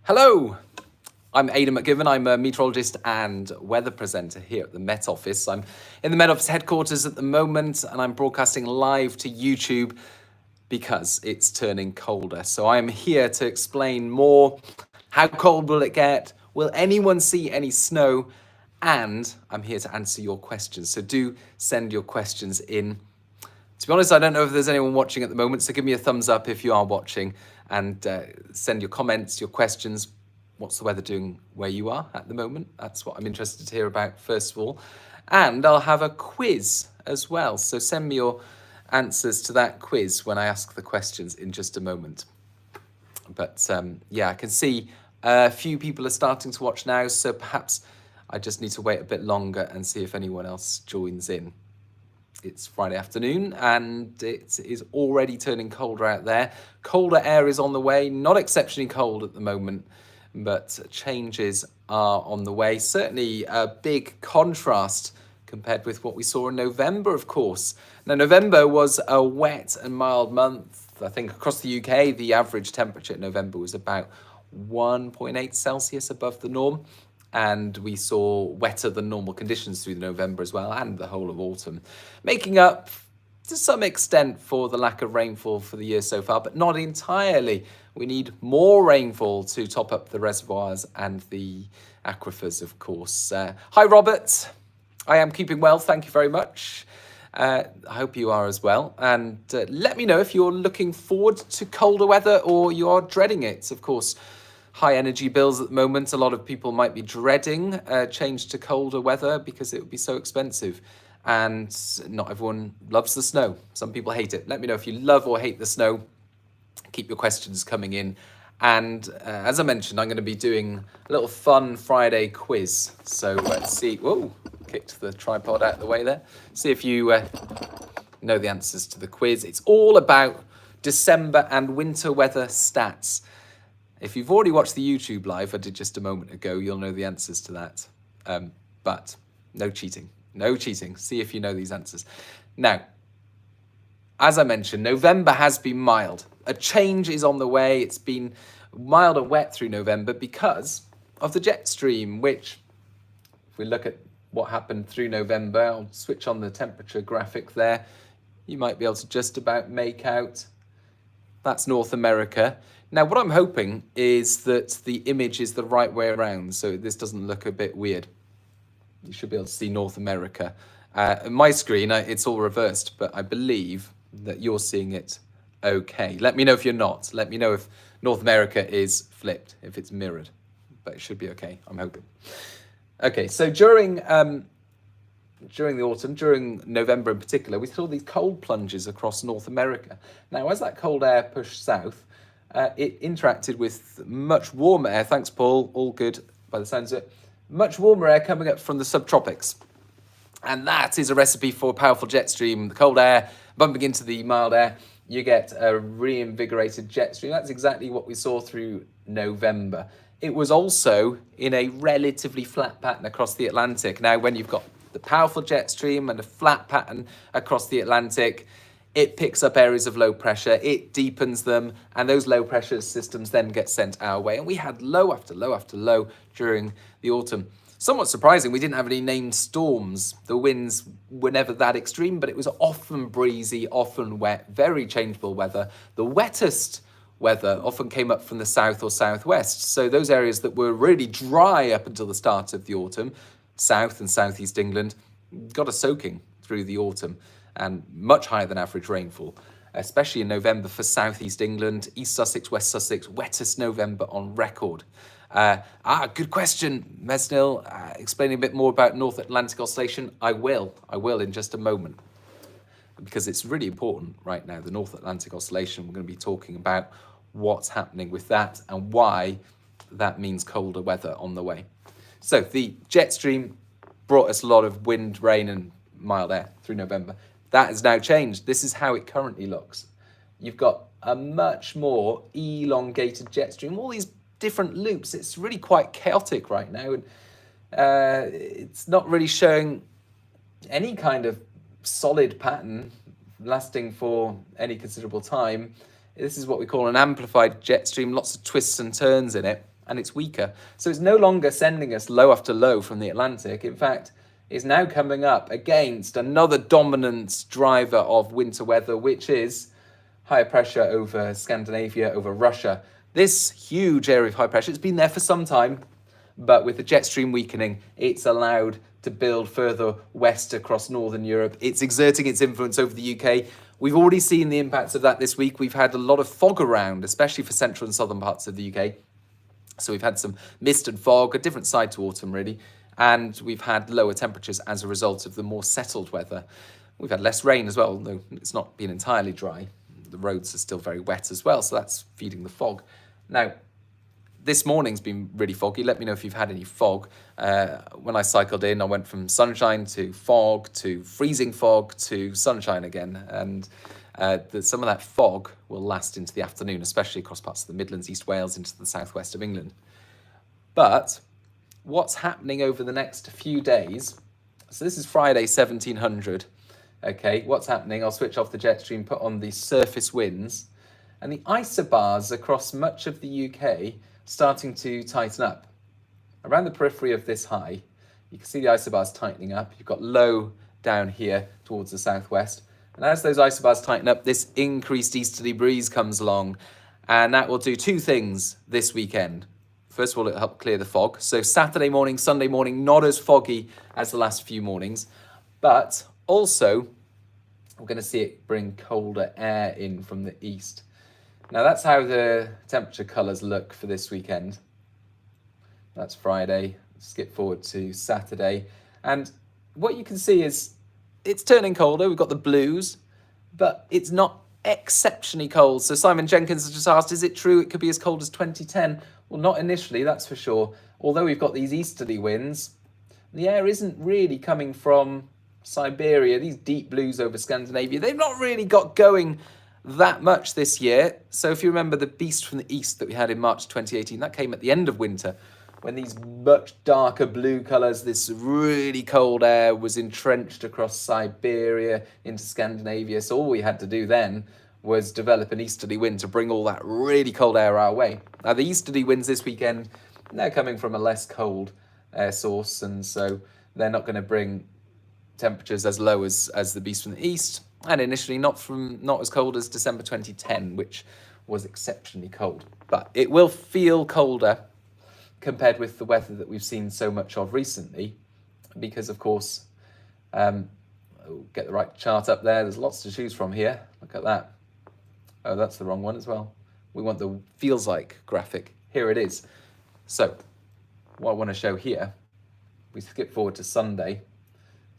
Hello, I'm Aidan McGivern. I'm a meteorologist and weather presenter here at the Met Office. I'm in the Met Office headquarters at the moment and I'm broadcasting live to YouTube because it's turning colder. So I am here to explain more. How cold will it get? Will anyone see any snow? And I'm here to answer your questions. So do send your questions in. To be honest, I don't know if there's anyone watching at the moment, so give me a thumbs up if you are watching and send your comments, your questions. What's the weather doing where you are at the moment? That's what I'm interested to hear about, first of all. And I'll have a quiz as well, so send me your answers to that quiz when I ask the questions in just a moment. But yeah, I can see a few people are starting to watch now, so perhaps I just need to wait a bit longer and see if anyone else joins in. It's Friday afternoon and it is already turning colder out there. Colder air is on the way, not exceptionally cold at the moment, but changes are on the way. Certainly a big contrast compared with what we saw in November, of course. Now, November was a wet and mild month. I think across the UK, the average temperature in November was about 1.8 Celsius above the norm. And we saw wetter than normal conditions through November as well, and the whole of autumn, making up to some extent for the lack of rainfall for the year so far, but not entirely. We need more rainfall to top up the reservoirs and the aquifers, of course. Hi, Robert. I am keeping well, thank you very much. I hope you are as well. And let me know if you're looking forward to colder weather or you are dreading it, of course. High energy bills at the moment. A lot of people might be dreading change to colder weather because it would be so expensive. And not everyone loves the snow. Some people hate it. Let me know if you love or hate the snow. Keep your questions coming in. And as I mentioned, I'm going to be doing a little fun Friday quiz. So let's see. Whoa, kicked the tripod out of the way there. See if you know the answers to the quiz. It's all about December and winter weather stats. If you've already watched the YouTube live I did just a moment ago, you'll know the answers to that. But no cheating. No cheating. See if you know these answers. Now, as I mentioned, November has been mild. A change is on the way. It's been mild and wet through November because of the jet stream, which, if we look at what happened through November, I'll switch on the temperature graphic there. You might be able to just about make out. That's North America. Now, what I'm hoping is that the image is the right way around, so this doesn't look a bit weird. You should be able to see North America. On my screen, it's all reversed, but I believe that you're seeing it okay. Let me know if you're not. Let me know if North America is flipped, if it's mirrored. But it should be okay, I'm hoping. Okay, so during the autumn, during November in particular, we saw these cold plunges across North America. Now, as that cold air pushed south, it interacted with much warmer air. Thanks, Paul. All good by the sounds of it. Much warmer air coming up from the subtropics. And that is a recipe for a powerful jet stream. The cold air bumping into the mild air, you get a reinvigorated jet stream. That's exactly what we saw through November. It was also in a relatively flat pattern across the Atlantic. Now, when you've got the powerful jet stream and a flat pattern across the Atlantic, it picks up areas of low pressure, it deepens them, and those low pressure systems then get sent our way. And we had low after low after low during the autumn. Somewhat surprising, we didn't have any named storms. The winds were never that extreme, but it was often breezy, often wet, very changeable weather. The wettest weather often came up from the south or southwest. So those areas that were really dry up until the start of the autumn, south and southeast England, got a soaking through the autumn and much higher than average rainfall, especially in November for southeast England, East Sussex, West Sussex, wettest November on record. Good question, Mesnil. Explaining a bit more about North Atlantic Oscillation. I will in just a moment, because it's really important right now, the North Atlantic Oscillation. We're going to be talking about what's happening with that and why that means colder weather on the way. So the jet stream brought us a lot of wind, rain and mild air through November. That has now changed. This is how it currently looks. You've got a much more elongated jet stream, all these different loops. It's really quite chaotic right now. And it's not really showing any kind of solid pattern lasting for any considerable time. This is what we call an amplified jet stream, lots of twists and turns in it. and it's weaker. So it's no longer sending us low after low from the Atlantic. In fact, it's now coming up against another dominant driver of winter weather, which is higher pressure over Scandinavia, over Russia. This huge area of high pressure, it's been there for some time, but with the jet stream weakening, it's allowed to build further west across northern Europe. It's exerting its influence over the UK. We've already seen the impacts of that this week. We've had a lot of fog around, especially for central and southern parts of the UK. So we've had some mist and fog, a different side to autumn really, and we've had lower temperatures as a result of the more settled weather. We've had less rain as well, although it's not been entirely dry. The roads are still very wet as well, so that's feeding the fog. Now, this morning's been really foggy. Let me know if you've had any fog. When I cycled in, I went from sunshine to fog to freezing fog to sunshine again. And some of that fog will last into the afternoon, especially across parts of the Midlands, East Wales, into the southwest of England. But what's happening over the next few days, so this is Friday, 1700. Okay, what's happening? I'll switch off the jet stream, put on the surface winds, and the isobars across much of the UK starting to tighten up. Around the periphery of this high, you can see the isobars tightening up. You've got low down here towards the southwest. And as those isobars tighten up, this increased easterly breeze comes along, and that will do two things this weekend. First of all, it'll help clear the fog. So Saturday morning, Sunday morning, not as foggy as the last few mornings, but also we're going to see it bring colder air in from the east. Now that's how the temperature colours look for this weekend. That's Friday. Skip forward to Saturday. And what you can see is it's turning colder. We've got the blues, but it's not exceptionally cold. So Simon Jenkins has just asked, is it true it could be as cold as 2010? Well, not initially, that's for sure. Although we've got these easterly winds, the air isn't really coming from Siberia. These deep blues over Scandinavia, they've not really got going that much this year. So if you remember the beast from the east that we had in March 2018, that came at the end of winter when these much darker blue colours, this really cold air was entrenched across Siberia into Scandinavia. So all we had to do then was develop an easterly wind to bring all that really cold air our way. Now the easterly winds this weekend, they're coming from a less cold air source, and so they're not going to bring temperatures as low as the beast from the east, and initially not as cold as December 2010, which was exceptionally cold. But it will feel colder compared with the weather that we've seen so much of recently, because of course, get the right chart up there. There's lots to choose from here. Look at that. Oh, that's the wrong one as well. We want the feels like graphic. Here it is. So what I want to show here, we skip forward to Sunday.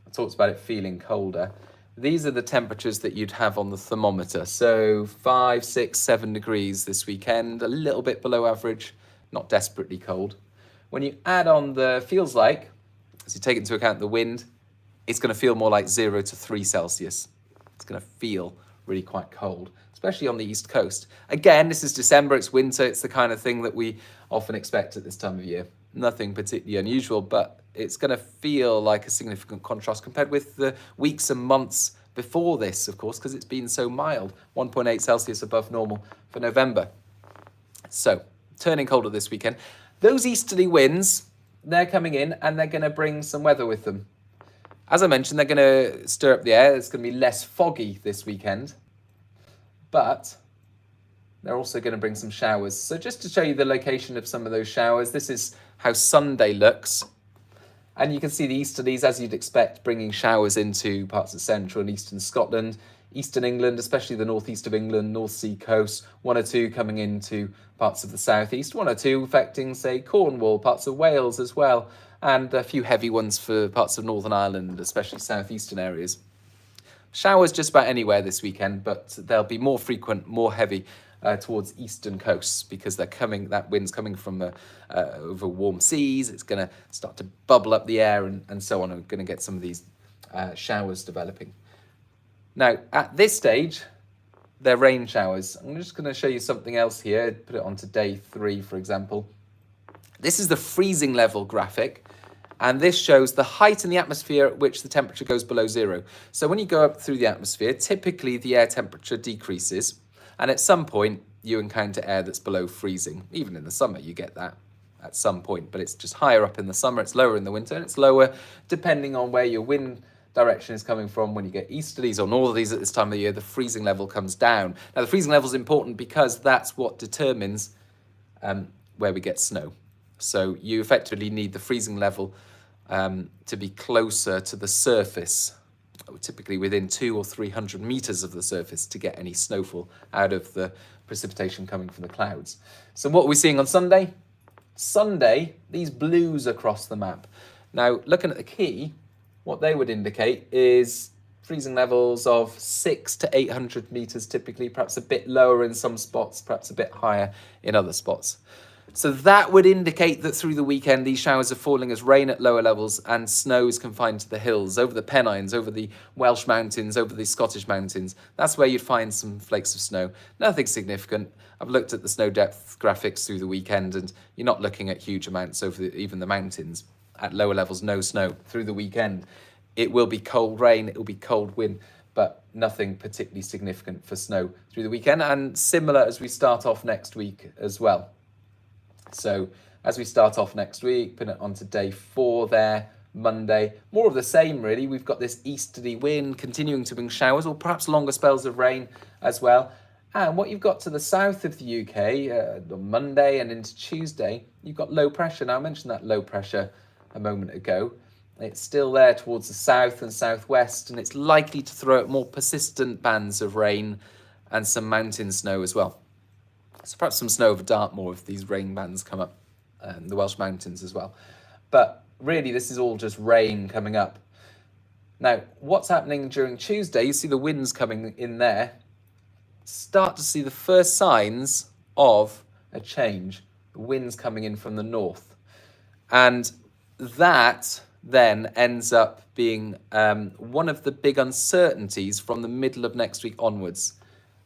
I talked about it feeling colder. These are the temperatures that you'd have on the thermometer. So 5, 6, 7 degrees this weekend, a little bit below average, not desperately cold. When you add on the feels like, as you take into account the wind, it's going to feel more like 0 to 3 Celsius. It's going to feel really quite cold, especially on the east coast. Again, this is December, it's winter, it's the kind of thing that we often expect at this time of year. Nothing particularly unusual, but it's going to feel like a significant contrast compared with the weeks and months before this, of course, because it's been so mild, 1.8 Celsius above normal for November. So, turning colder this weekend. Those easterly winds, they're coming in and they're going to bring some weather with them. As I mentioned, they're going to stir up the air. It's going to be less foggy this weekend, but they're also going to bring some showers. So just to show you the location of some of those showers, this is how Sunday looks. And you can see the easterlies, as you'd expect, bringing showers into parts of central and eastern Scotland, eastern England, especially the northeast of England, North Sea coast, 1 or 2 coming into parts of the southeast, 1 or 2 affecting, say, Cornwall, parts of Wales as well, and a few heavy ones for parts of Northern Ireland, especially southeastern areas. Showers just about anywhere this weekend, but they'll be more frequent, more heavy towards eastern coasts because they're coming. That wind's coming from over warm seas. It's going to start to bubble up the air and so on. We're going to get some of these showers developing. Now, at this stage, they're rain showers. I'm just going to show you something else here. Put it onto day 3, for example. This is the freezing level graphic. And this shows the height in the atmosphere at which the temperature goes below 0. So when you go up through the atmosphere, typically the air temperature decreases. And at some point, you encounter air that's below freezing. Even in the summer, you get that. at some point, but it's just higher up in the summer, it's lower in the winter, and it's lower depending on where your wind direction is coming from. When you get easterlies or northerlies at this time of the year, the freezing level comes down. Now, the freezing level is important because that's what determines where we get snow. So you effectively need the freezing level to be closer to the surface, typically within 200 or 300 meters of the surface, to get any snowfall out of the precipitation coming from the clouds. So what are we seeing on Sunday? Sunday, these blues across the map. Now, looking at the key, what they would indicate is freezing levels of 600 to 800 meters typically, perhaps a bit lower in some spots, perhaps a bit higher in other spots. So that would indicate that through the weekend, these showers are falling as rain at lower levels and snow is confined to the hills, over the Pennines, over the Welsh mountains, over the Scottish mountains. That's where you'd find some flakes of snow. Nothing significant. I've looked at the snow depth graphics through the weekend, and you're not looking at huge amounts over even the mountains. At lower levels, no snow through the weekend. It will be cold rain, it will be cold wind, but nothing particularly significant for snow through the weekend, and similar as we start off next week as well. So as we start off next week, put it onto day 4 there, Monday, more of the same really. We've got this easterly wind continuing to bring showers or perhaps longer spells of rain as well. And what you've got to the south of the UK on Monday and into Tuesday, you've got low pressure. Now I mentioned that low pressure a moment ago. It's still there towards the south and southwest, and it's likely to throw out more persistent bands of rain and some mountain snow as well. So perhaps some snow over Dartmoor if these rain bands come up, the Welsh mountains as well. But really, this is all just rain coming up. Now, what's happening during Tuesday? You see the winds coming in there. Start to see the first signs of a change. The winds coming in from the north. And that then ends up being one of the big uncertainties from the middle of next week onwards.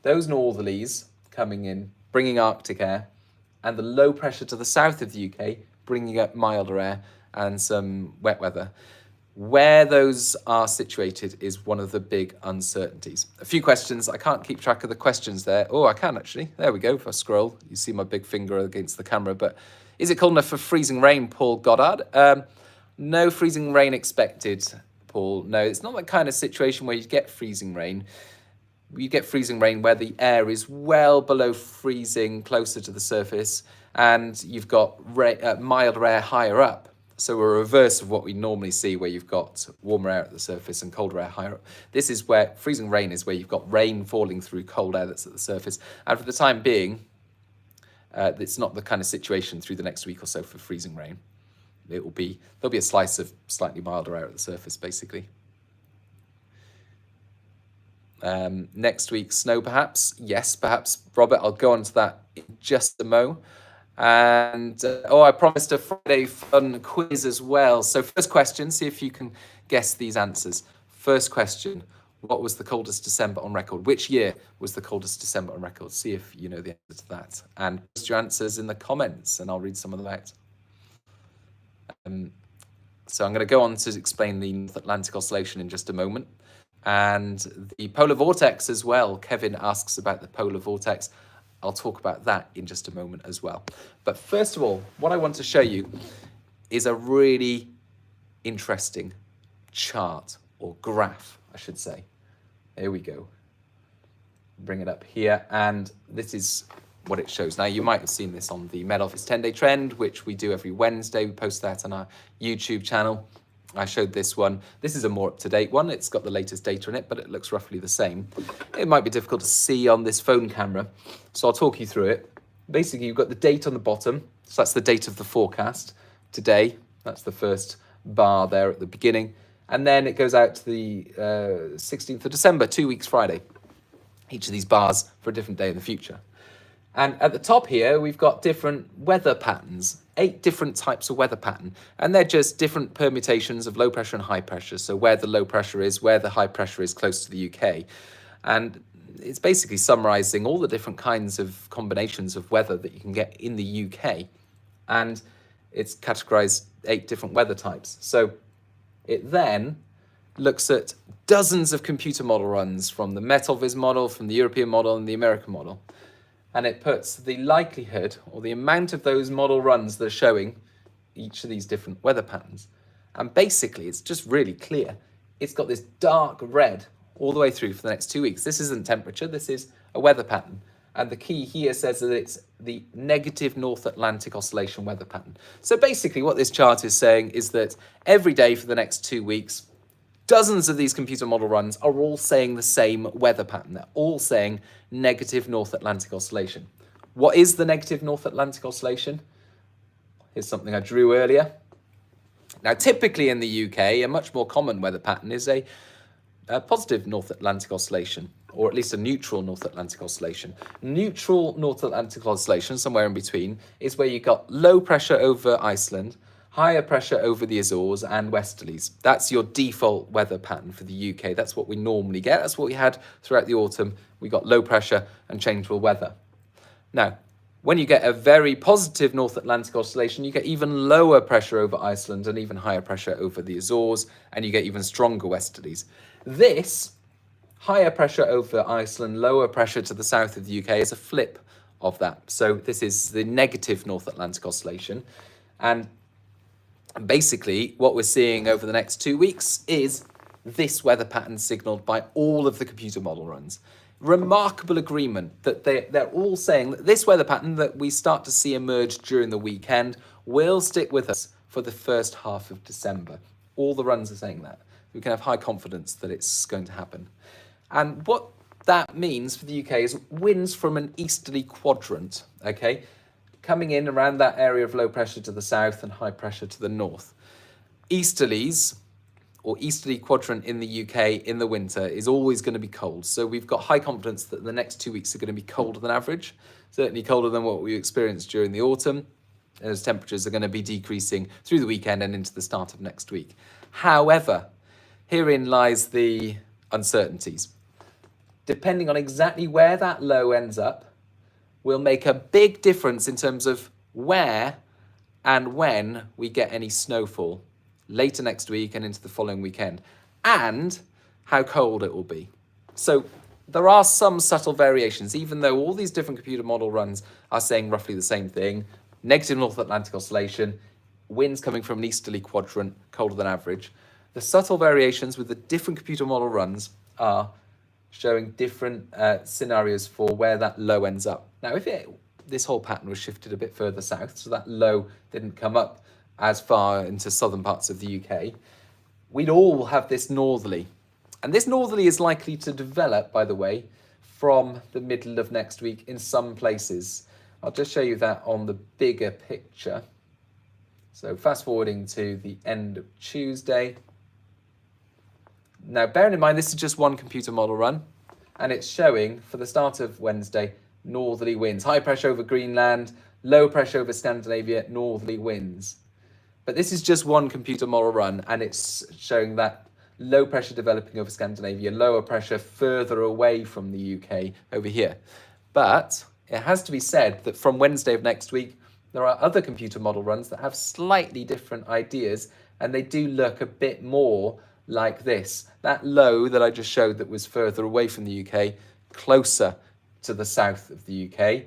Those northerlies coming in, bringing Arctic air, and the low pressure to the south of the UK, bringing up milder air and some wet weather. Where those are situated is one of the big uncertainties. A few questions. I can't keep track of the questions there. Oh, I can actually. There we go. If I scroll, you see my big finger against the camera. But is it cold enough for freezing rain, Paul Goddard? No freezing rain expected, Paul. No, it's not that kind of situation where you get freezing rain. You get freezing rain where the air is well below freezing, closer to the surface, and you've got milder air higher up. So a reverse of what we normally see, where you've got warmer air at the surface and colder air higher up. This is where freezing rain is, where you've got rain falling through cold air that's at the surface. And for the time being, it's not the kind of situation through the next week or so for freezing rain. There'll be a slice of slightly milder air at the surface, basically. Next week, snow perhaps. Yes, perhaps. Robert, I'll go on to that in just a mo. And I promised a Friday fun quiz as well. So first question, see if you can guess these answers. First question, what was the coldest December on record? Which year was the coldest December on record? See if you know the answer to that. And post your answers in the comments and I'll read some of them out. So I'm going to go on to explain the North Atlantic Oscillation in just a moment. And the polar vortex as well. Kevin asks about the polar vortex. I'll talk about that in just a moment as well. But first of all, what I want to show you is a really interesting chart, or graph, I should say. Here we go. Bring it up here, and this is what it shows. Now, you might have seen this on the Met Office 10-day trend, which we do every Wednesday. We post that on our YouTube channel. I showed this one. This is a more up-to-date one. It's got the latest data in it, but it looks roughly the same. It might be difficult to see on this phone camera, so I'll talk you through it. Basically, you've got the date on the bottom, so that's the date of the forecast. Today, that's the first bar there at the beginning, and then it goes out to the 16th of December, 2 weeks Friday. Each of these bars for a different day in the future. And at the top here, we've got different weather patterns, 8 different types of weather pattern. And they're just different permutations of low pressure and high pressure. So where the low pressure is, where the high pressure is close to the UK. And it's basically summarizing all the different kinds of combinations of weather that you can get in the UK. And it's categorized 8 different weather types. So it then looks at dozens of computer model runs from the Met Office model, from the European model and the American model. and it puts the likelihood or the amount of those model runs that are showing each of these different weather patterns. And basically, it's just really clear. It's got this dark red all the way through for the next 2 weeks. This isn't temperature, this is a weather pattern. And the key here says that it's the negative North Atlantic Oscillation weather pattern. So basically what this chart is saying is that every day for the next 2 weeks, dozens of these computer model runs are all saying the same weather pattern. They're all saying negative North Atlantic Oscillation. What is the negative North Atlantic Oscillation? Here's something I drew earlier. Now, typically in the UK, a much more common weather pattern is a positive North Atlantic Oscillation, or at least a neutral North Atlantic Oscillation. Neutral North Atlantic Oscillation, somewhere in between, is where you've got low pressure over Iceland, higher pressure over the Azores and westerlies. That's your default weather pattern for the UK. That's what we normally get. That's what we had throughout the autumn. We got low pressure and changeable weather. Now, when you get a very positive North Atlantic Oscillation, you get even lower pressure over Iceland and even higher pressure over the Azores, and you get even stronger westerlies. This higher pressure over Iceland, lower pressure to the south of the UK is a flip of that. So this is the negative North Atlantic Oscillation. And basically what we're seeing over the next 2 weeks is this weather pattern signaled by all of the computer model runs. Remarkable agreement that they're all saying that this weather pattern that we start to see emerge during the weekend will stick with us for the first half of December. All the runs are saying that. We can have high confidence that it's going to happen. And what that means for the UK is winds from an easterly quadrant, okay, coming in around that area of low pressure to the south and high pressure to the north. Easterlies, or easterly quadrant in the UK in the winter, is always going to be cold. So we've got high confidence that the next 2 weeks are going to be colder than average, certainly colder than what we experienced during the autumn, as temperatures are going to be decreasing through the weekend and into the start of next week. However, herein lies the uncertainties. Depending on exactly where that low ends up, will make a big difference in terms of where and when we get any snowfall later next week and into the following weekend, and how cold it will be. So there are some subtle variations, even though all these different computer model runs are saying roughly the same thing. Negative North Atlantic Oscillation, winds coming from an easterly quadrant, colder than average. The subtle variations with the different computer model runs are showing different scenarios for where that low ends up. Now, if this whole pattern was shifted a bit further south, so that low didn't come up as far into southern parts of the UK, we'd all have this northerly. And this northerly is likely to develop, by the way, from the middle of next week in some places. I'll just show you that on the bigger picture. So fast forwarding to the end of Tuesday. Now, bearing in mind, this is just one computer model run, and it's showing, for the start of Wednesday, northerly winds. High pressure over Greenland, low pressure over Scandinavia, northerly winds. But this is just one computer model run, and it's showing that low pressure developing over Scandinavia, lower pressure further away from the UK over here. But it has to be said that from Wednesday of next week, there are other computer model runs that have slightly different ideas, and they do look a bit more like this. That low that I just showed that was further away from the UK, closer to the south of the UK,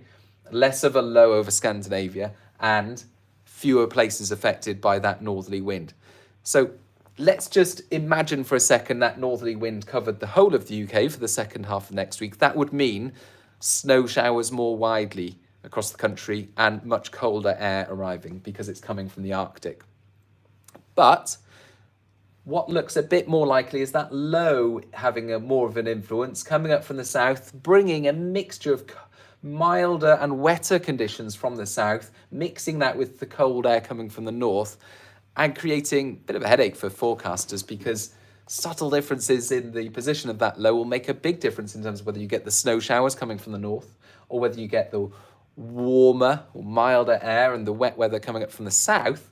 less of a low over Scandinavia, and fewer places affected by that northerly wind. So let's just imagine for a second that northerly wind covered the whole of the UK for the second half of next week. That would mean snow showers more widely across the country and much colder air arriving because it's coming from the Arctic. But what looks a bit more likely is that low having more of an influence, coming up from the south, bringing a mixture of milder and wetter conditions from the south, mixing that with the cold air coming from the north, and creating a bit of a headache for forecasters because subtle differences in the position of that low will make a big difference in terms of whether you get the snow showers coming from the north or whether you get the warmer or milder air and the wet weather coming up from the south,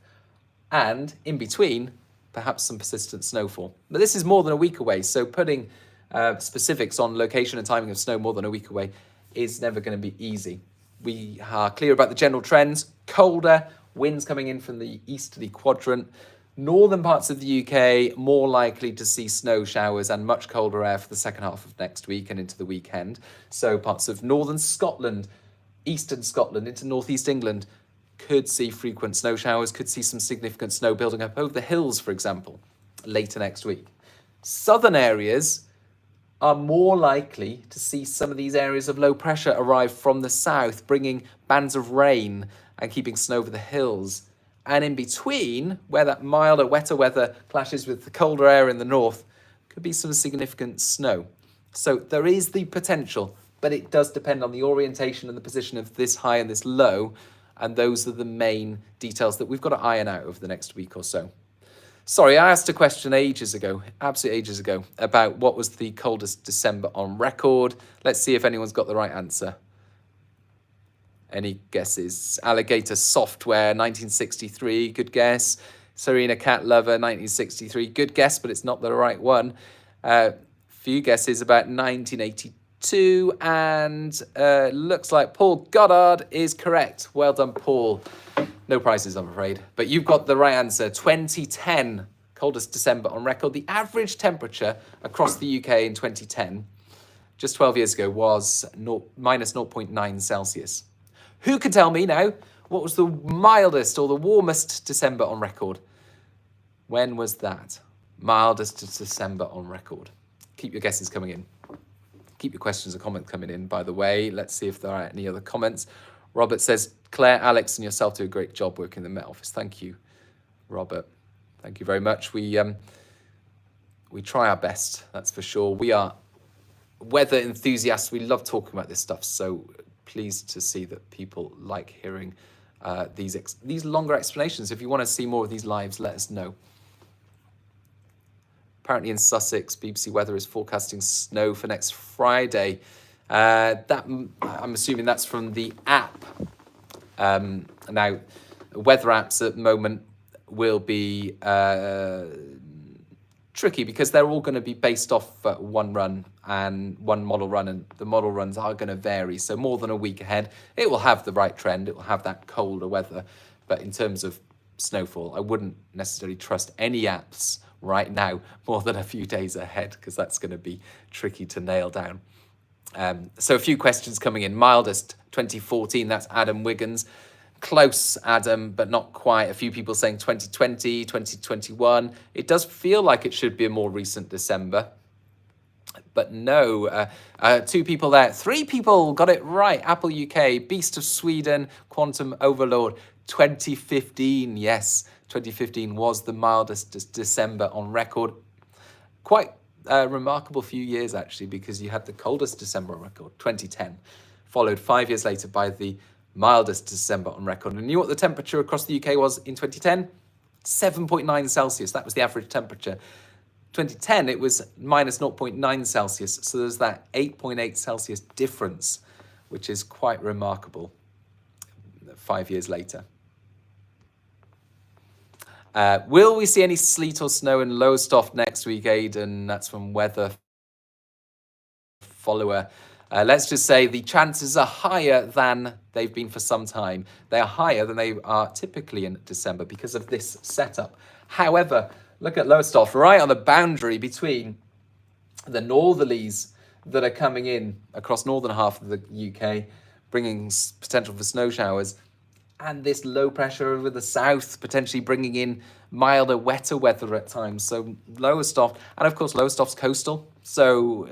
and in between, perhaps some persistent snowfall. But this is more than a week away, so putting specifics on location and timing of snow more than a week away is never going to be easy. We are clear about the general trends. Colder, winds coming in from the easterly quadrant. Northern parts of the UK, more likely to see snow showers and much colder air for the second half of next week and into the weekend. So parts of northern Scotland, eastern Scotland into northeast England could see frequent snow showers, could see some significant snow building up over the hills, for example, later next week. Southern areas are more likely to see some of these areas of low pressure arrive from the south, bringing bands of rain and keeping snow over the hills. And in between, where that milder, wetter weather clashes with the colder air in the north, could be some significant snow. So there is the potential, but it does depend on the orientation and the position of this high and this low. And those are the main details that we've got to iron out over the next week or so. Sorry, I asked a question ages ago, absolute ages ago, about what was the coldest December on record. Let's see if anyone's got the right answer. Any guesses? Alligator Software, 1963, good guess. Serena Cat Lover, 1963, good guess, but it's not the right one. Few guesses about 1982, and looks like Paul Goddard is correct. Well done, Paul. No prizes, I'm afraid. But you've got the right answer. 2010, coldest December on record. The average temperature across the UK in 2010, just 12 years ago, was minus 0.9 Celsius. Who can tell me now what was the mildest or the warmest December on record? When was that? Mildest December on record. Keep your guesses coming in. Keep your questions and comments coming in, by the way. Let's see if there are any other comments. Robert says, Claire, Alex, and yourself do a great job working in the Met Office. Thank you, Robert. Thank you very much. We try our best, that's for sure. We are weather enthusiasts. We love talking about this stuff. So pleased to see that people like hearing these longer explanations. If you want to see more of these lives, let us know. Apparently in Sussex, BBC Weather is forecasting snow for next Friday. I'm assuming that's from the app. Now, weather apps at the moment will be tricky because they're all going to be based off one run and one model run, and the model runs are going to vary. So more than a week ahead, it will have the right trend. It will have that colder weather. But in terms of snowfall, I wouldn't necessarily trust any apps right now more than a few days ahead, because that's going to be tricky to nail down. So a few questions coming in. Mildest 2014, that's Adam Wiggins. Close, Adam, but not quite. A few people saying 2020, 2021. It does feel like it should be a more recent December. But no, 2 people there. 3 people got it right. Apple UK, Beast of Sweden, Quantum Overlord. 2015, yes. 2015 was the mildest December on record. Quite a remarkable few years, actually, because you had the coldest December on record, 2010, followed 5 years later by the mildest December on record. And you know what the temperature across the UK was in 2010? 7.9 Celsius. That was the average temperature. 2010, it was minus 0.9 Celsius. So there's that 8.8 Celsius difference, which is quite remarkable 5 years later. Will we see any sleet or snow in Lowestoft next week, Aidan? That's from Weather Follower. Let's just say the chances are higher than they've been for some time. They are higher than they are typically in December because of this setup. However, look at Lowestoft, right on the boundary between the northerlies that are coming in across northern half of the UK, bringing potential for snow showers, and this low pressure over the south, potentially bringing in milder, wetter weather at times. So Lowestoft, and of course Lowestoft's coastal, so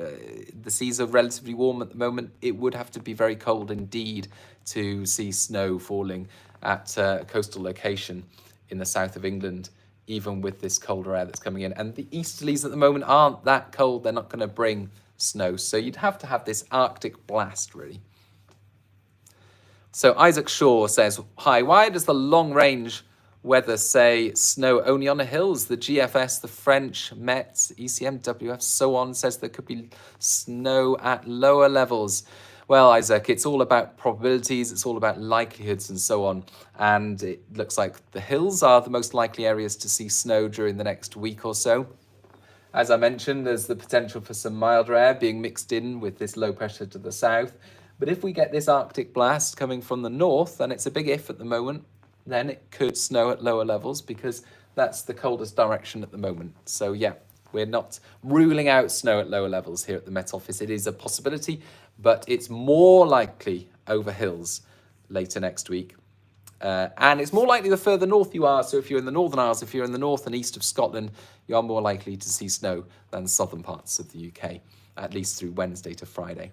the seas are relatively warm at the moment. It would have to be very cold indeed to see snow falling at a coastal location in the south of England, even with this colder air that's coming in. And the easterlies at the moment aren't that cold. They're not going to bring snow. So you'd have to have this Arctic blast, really. So Isaac Shaw says, hi, why does the long-range weather say snow only on the hills? The GFS, the French, Met, ECMWF, so on, says there could be snow at lower levels. Well, Isaac, it's all about probabilities, it's all about likelihoods and so on. And it looks like the hills are the most likely areas to see snow during the next week or so. As I mentioned, there's the potential for some milder air being mixed in with this low pressure to the south. But if we get this Arctic blast coming from the north, and it's a big if at the moment, then it could snow at lower levels because that's the coldest direction at the moment. So yeah, we're not ruling out snow at lower levels here at the Met Office. It is a possibility, but it's more likely over hills later next week. And it's more likely the further north you are. So if you're in the Northern Isles, if you're in the north and east of Scotland, you are more likely to see snow than southern parts of the UK, at least through Wednesday to Friday.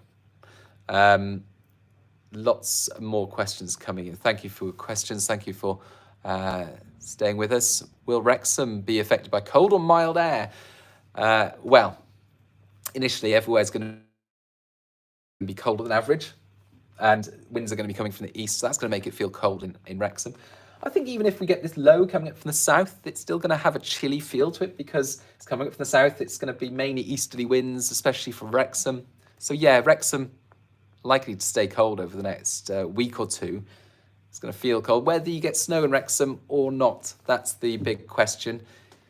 Lots more questions coming in. Thank you for your questions. Thank you for staying with us. Will Wrexham be affected by cold or mild air? Well, initially everywhere's going to be colder than average, and winds are going to be coming from the east, so that's going to make it feel cold in Wrexham. I think even if we get this low coming up from the south, it's still going to have a chilly feel to it because it's coming up from the south. It's going to be mainly easterly winds, especially from Wrexham. So yeah, Wrexham likely to stay cold over the next week or two. It's going to feel cold. Whether you get snow in Wrexham or not, that's the big question.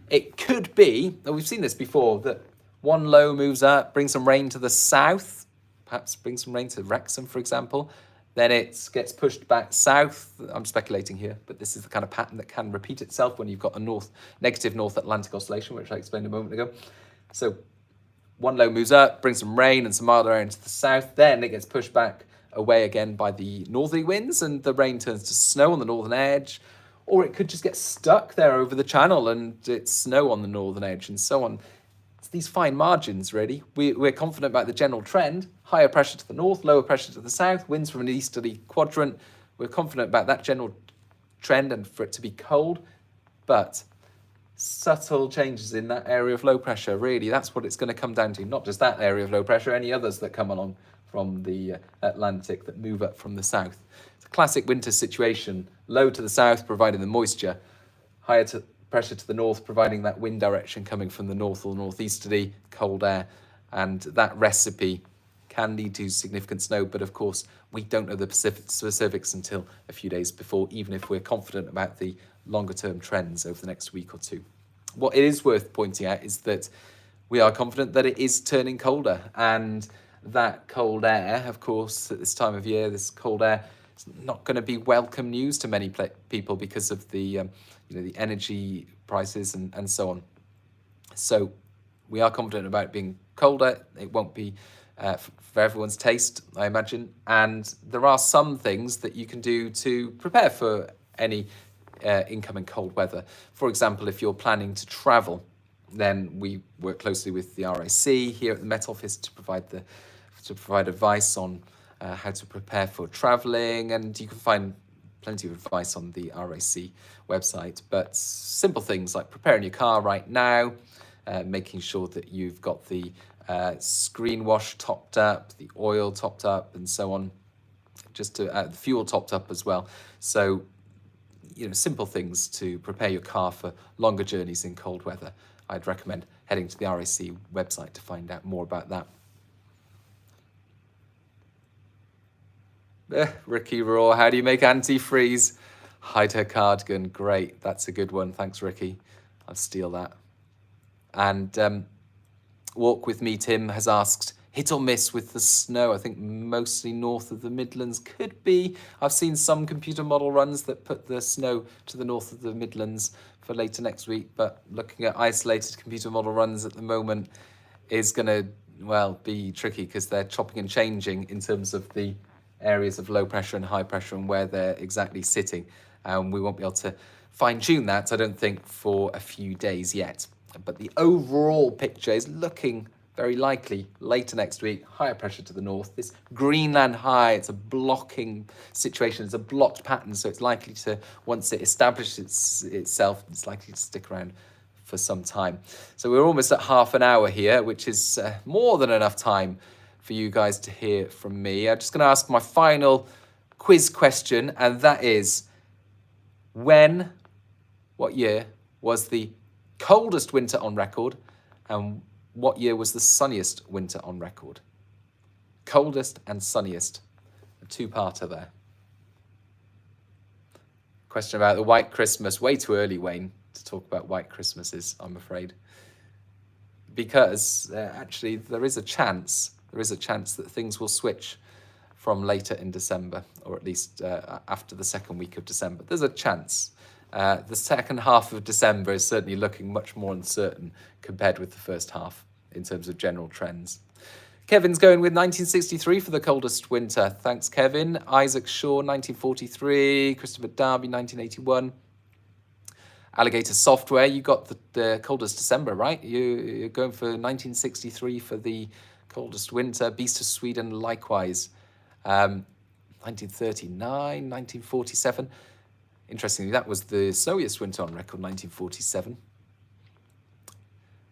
It could be, and we've seen this before, that one low moves up, brings some rain to the south, perhaps bring some rain to Wrexham, for example. Then it gets pushed back south. I'm speculating here, but this is the kind of pattern that can repeat itself when you've got a negative North Atlantic oscillation, which I explained a moment ago. So one low moves up, brings some rain and some milder air into the south. Then it gets pushed back away again by the northerly winds, and the rain turns to snow on the northern edge. Or it could just get stuck there over the channel and it's snow on the northern edge and so on. It's these fine margins, really. We're confident about the general trend. Higher pressure to the north, lower pressure to the south, winds from an easterly quadrant. We're confident about that general trend and for it to be cold. But subtle changes in that area of low pressure, really, that's what it's going to come down to. Not just that area of low pressure, any others that come along from the Atlantic that move up from the south. It's a classic winter situation. Low to the south, providing the moisture. Higher pressure to the north, providing that wind direction coming from the north or northeasterly, cold air. And that recipe can lead to significant snow. But of course, we don't know the specifics until a few days before, even if we're confident about the longer term trends over the next week or two. What it is worth pointing out is that we are confident that it is turning colder, and that cold air, of course, at this time of year, this cold air is not going to be welcome news to many people because of the the energy prices and so on. So we are confident about it being colder. It won't be for everyone's taste, I imagine. And there are some things that you can do to prepare for any incoming cold weather. For example, if you're planning to travel, then we work closely with the RAC here at the Met Office to provide advice on how to prepare for travelling, and you can find plenty of advice on the RAC website. But simple things like preparing your car right now, making sure that you've got the screen wash topped up, the oil topped up, and so on, just to the fuel topped up as well. So simple things to prepare your car for longer journeys in cold weather. I'd recommend heading to the RAC website to find out more about that. Ricky Raw, how do you make antifreeze? Hide her cardigan. Great, that's a good one. Thanks, Ricky. I'll steal that. And Walk With Me Tim has asked, hit or miss with the snow? I think mostly north of the Midlands. Could be. I've seen some computer model runs that put the snow to the north of the Midlands for later next week, but looking at isolated computer model runs at the moment is going to, be tricky because they're chopping and changing in terms of the areas of low pressure and high pressure and where they're exactly sitting. We won't be able to fine-tune that, I don't think, for a few days yet. But the overall picture is looking very likely later next week, higher pressure to the north. This Greenland high, it's a blocking situation, it's a blocked pattern, so it's likely to, once it establishes itself, it's likely to stick around for some time. So we're almost at half an hour here, which is more than enough time for you guys to hear from me. I'm just going to ask my final quiz question, and that is, what year was the coldest winter on record, and what year was the sunniest winter on record? Coldest and sunniest. A two-parter there. Question about the White Christmas. Way too early, Wayne, to talk about White Christmases, I'm afraid. Because actually there is a chance that things will switch from later in December, or at least after the second week of December. There's a chance. The second half of December is certainly looking much more uncertain compared with the first half in terms of general trends. Kevin's going with 1963 for the coldest winter. Thanks, Kevin. Isaac Shaw, 1943. Christopher Darby, 1981. Alligator Software, you got the coldest December, right? You're going for 1963 for the coldest winter. Beast of Sweden, likewise. 1939, 1947. Interestingly, that was the snowiest winter on record, 1947.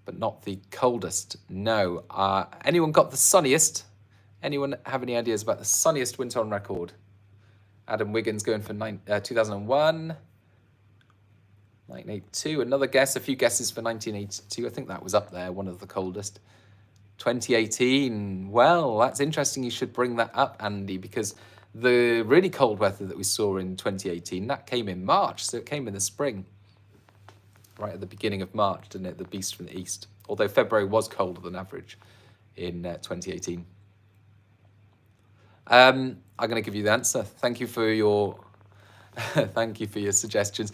But not the coldest, no. Anyone got the sunniest? Anyone have any ideas about the sunniest winter on record? Adam Wiggins going for 2001. 1982, another guess, a few guesses for 1982. I think that was up there, one of the coldest. 2018, well, that's interesting. You should bring that up, Andy, because the really cold weather that we saw in 2018, that came in March, so it came in the spring. Right at the beginning of March, didn't it? The beast from the east. Although February was colder than average in 2018. I'm going to give you the answer. Thank you for your thank you for your suggestions.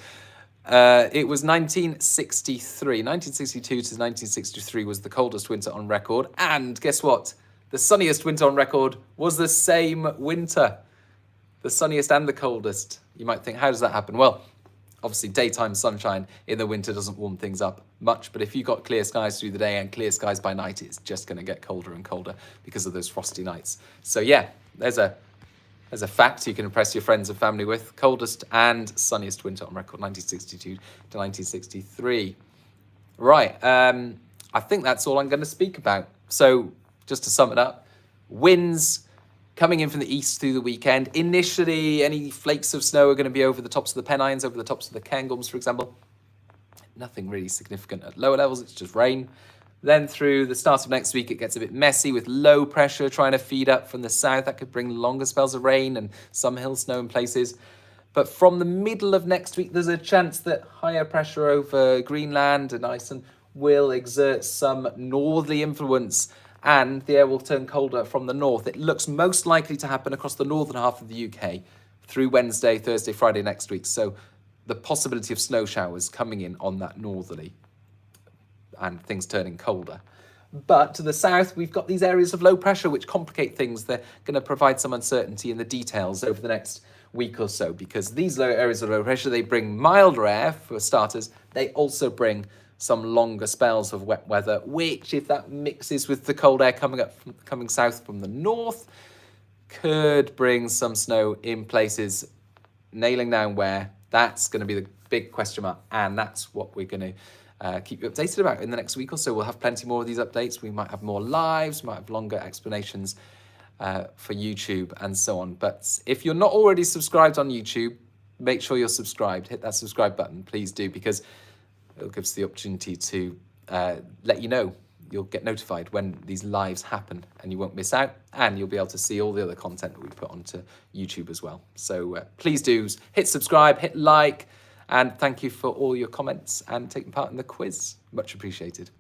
It was 1963. 1962 to 1963 was the coldest winter on record. And guess what? The sunniest winter on record was the same winter. The sunniest and the coldest. You might think, how does that happen? Well, obviously daytime sunshine in the winter doesn't warm things up much. But if you've got clear skies through the day and clear skies by night, it's just going to get colder and colder because of those frosty nights. So yeah, there's a fact you can impress your friends and family with. Coldest and sunniest winter on record, 1962 to 1963. Right, I think that's all I'm going to speak about. So just to sum it up, winds coming in from the east through the weekend. Initially, any flakes of snow are going to be over the tops of the Pennines, over the tops of the Cairngorms, for example. Nothing really significant at lower levels, it's just rain. Then through the start of next week, it gets a bit messy with low pressure trying to feed up from the south. That could bring longer spells of rain and some hill snow in places. But from the middle of next week, there's a chance that higher pressure over Greenland and Iceland will exert some northerly influence and the air will turn colder from the north. It looks most likely to happen across the northern half of the UK through Wednesday, Thursday, Friday next week. So the possibility of snow showers coming in on that northerly and things turning colder. But to the south, we've got these areas of low pressure which complicate things. They're going to provide some uncertainty in the details over the next week or so because these low areas of low pressure, they bring milder air for starters. They also bring some longer spells of wet weather, which if that mixes with the cold air coming south from the north, could bring some snow in places. Nailing down where, that's going to be the big question mark, and that's what we're going to keep you updated about in the next week or so. We'll have plenty more of these updates. We might have more lives, we might have longer explanations for YouTube and so on. But if you're not already subscribed on YouTube, make sure you're subscribed. Hit that subscribe button, please do, because it'll give us the opportunity to let you know. You'll get notified when these lives happen and you won't miss out, and you'll be able to see all the other content that we put onto YouTube as well. So please do hit subscribe, hit like, and thank you for all your comments and taking part in the quiz. Much appreciated.